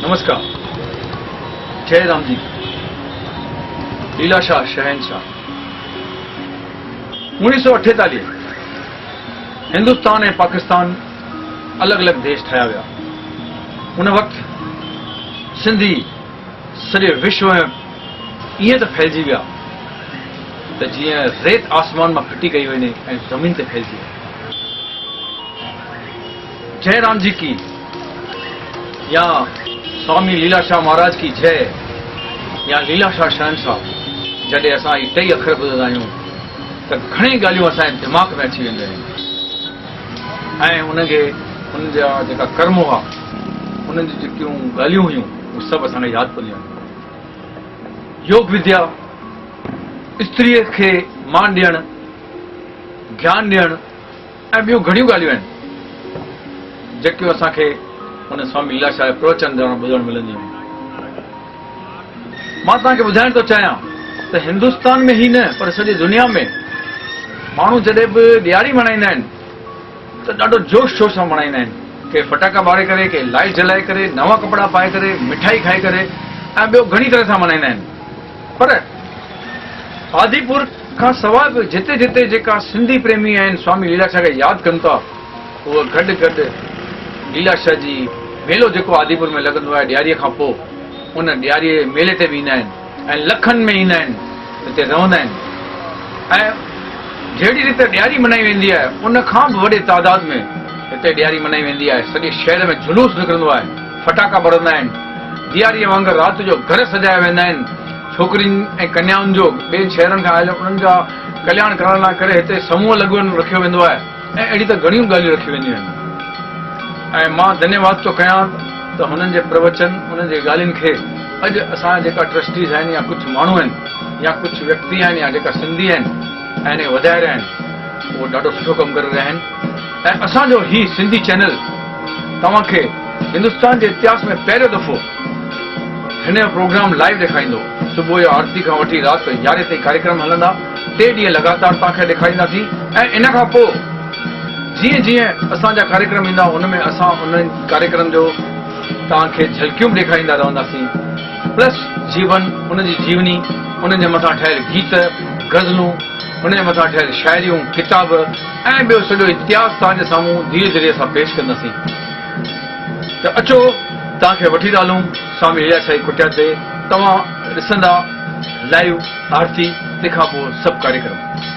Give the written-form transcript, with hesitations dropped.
नमस्कार। जय राम जी। लीलाशाह शहनशाह 1948 हिंदुस्तान ऐं पाकिस्तान अलॻि अलॻि देश ठाहिया विया। उन वक़्तु सिंधी सॼे विश्व में ईअं त फैलिजी विया त जीअं रेत आसमान मां फिटी कई वञे ऐं ज़मीन ते फैलिजी विया। जय राम जी की या स्वामी लीलाशाह महाराज की जय या लीलाशाह शहनशाह जॾहिं असां ही टई अखर ॿुधंदा आहियूं त घणेई ॻाल्हियूं असांजे दिमाग़ में अची वेंदियूं आहिनि ऐं उनखे उन जा जेका कर्म हुआ उन्हनि जी जेकियूं ॻाल्हियूं हुयूं उहे सभु असांखे यादि पवंदियूं आहिनि। योग विद्या स्त्रीअ खे मान ॾियणु, ज्ञान ॾियणु ऐं ॿियूं घणियूं ॻाल्हियूं आहिनि जेकियूं असांखे उन स्वामी लीलाशाह जे प्रवचन दौरान ॿुधणु मिलंदियूं आहिनि। मां तव्हांखे ॿुधाइण थो चाहियां त हिंदुस्तान में ई न पर सॼी दुनिया में माण्हू जॾहिं बि ॾियारी मल्हाईंदा आहिनि त ॾाढो जोश शोर सां मल्हाईंदा आहिनि। के फटाका ॿारे करे, के लाइट जलाए करे, नवां कपिड़ा पाए करे, मिठाई खाई करे ऐं ॿियो घणी तरह सां मल्हाईंदा आहिनि। पर आदिपुर खां सवाइ बि जिते जिते जेका सिंधी प्रेमी आहिनि स्वामी लीलाशाह खे यादि कनि था उहे गॾु गॾु लीलाशाह जी मेलो जेको आदिपुर में लॻंदो आहे ॾियारीअ खां पोइ उन ॾियारीअ मेले ते बि ईंदा आहिनि ऐं लखनि में ईंदा आहिनि, हिते रहंदा आहिनि ऐं जहिड़ी रीति ॾियारी मल्हाई वेंदी आहे उन खां बि वॾे तादाद में हिते ॾियारी मल्हाई वेंदी आहे। सॼे शहर में जुलूस निकिरंदो आहे, फटाका ॿरंदा आहिनि, ॾियारीअ वांगुरु राति जो घर सजाया वेंदा आहिनि। छोकिरियुनि ऐं कन्याउनि जो ॿियनि शहरनि खां आयल उन्हनि जा कल्याण करण लाइ करे हिते समूह रखियो वेंदो आहे ऐं अहिड़ी त घणियूं ॻाल्हियूं रखियूं वेंदियूं आहिनि। ऐं मां धन्यवाद थो कयां त हुननि जे प्रवचन, हुननि जे ॻाल्हियुनि खे अॼु असांजा जेका ट्रस्टीज़ आहिनि या कुझु माण्हू आहिनि या कुझु व्यक्ति आहिनि या जेका सिंधी आहिनि ऐं हिन वधाए रहिया आहिनि उहो ॾाढो सुठो कमु करे रहिया आहिनि। ऐं असांजो ही सिंधी चैनल तव्हांखे हिंदुस्तान जे इतिहास में पहिरियों दफ़ो हिन जो प्रोग्राम लाइव ॾेखारींदो। सुबुह जो आरती खां वठी राति 11 ताईं कार्यक्रम हलंदा, 3 ॾींहं लगातार तव्हांखे ॾेखारींदासीं ऐं इन खां पोइ जीअं जीअं असांजा कार्यक्रम ईंदा हुनमें असां उन कार्यक्रम जो तव्हांखे झलकियूं बि ॾेखारींदा रहंदासीं, प्लस जीवन, उनजी जीवनी, उन्हनि जे मथां ठहियल गीत, गज़लूं, उन जे मथां ठहियल शाइरियूं, किताब ऐं ॿियो सॼो इतिहास तव्हांजे साम्हूं धीरे धीरे असां पेश कंदासीं। त अचो तव्हांखे वठी था हलूं स्वामी लीलाशाह जी कुटिया ते। तव्हां ॾिसंदा लाइव आरती, तंहिंखां पोइ सभु कार्यक्रम।